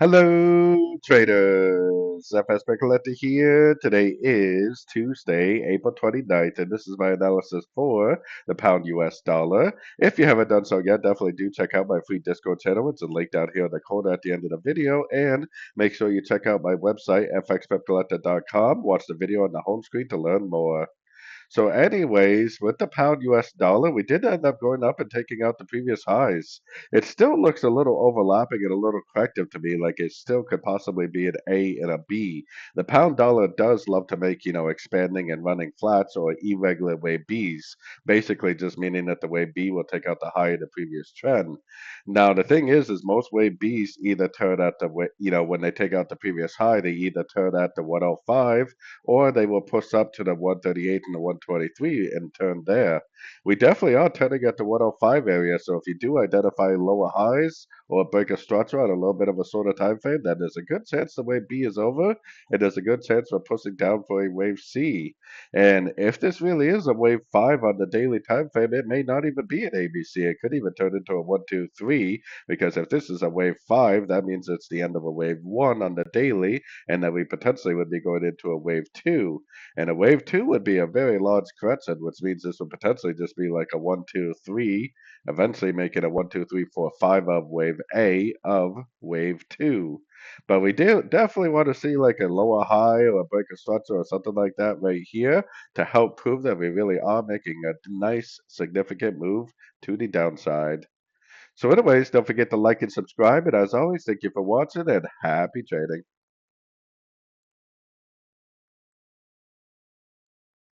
Hello, traders. FX Pip Collector here. Today is Tuesday, April 29th, and this is my analysis for the pound US dollar. If you haven't done so yet, definitely do check out my free Discord channel. It's a link down here in the corner at the end of the video, and make sure you check out my website, fxpipcollector.com. Watch the video on the home screen to learn more. So, anyways, with the pound US dollar, we did end up going up and taking out the previous highs. It still looks a little overlapping and a little corrective to me, like it still could possibly be an A and a B. The pound dollar does love to make, expanding and running flats or irregular wave Bs, basically just meaning that the wave B will take out the high of the previous trend. Now, the thing is most wave Bs either turn at when they take out the previous high, they either turn at the 105 or they will push up to the 138 and the 123 and turn there. We definitely are turning at the 105 area, so if you do identify lower highs or break a structure on a little bit of a shorter time frame, then there's a good chance the wave B is over, and there's a good chance we're pushing down for a wave C. And if this really is a wave 5 on the daily time frame, it may not even be an ABC. It could even turn into a 1, 2, 3, because if this is a wave 5, that means it's the end of a wave 1 on the daily, and that we potentially would be going into a wave two. And a wave two would be a very large correction, which means this would potentially just be like a 1, 2, 3, eventually make it a 1, 2, 3, 4, 5 of wave A of wave two. But we do definitely want to see like a lower high or a break of structure or something like that right here to help prove that we really are making a nice significant move to the downside. So anyways, don't forget to like and subscribe. And as always, thank you for watching and happy trading.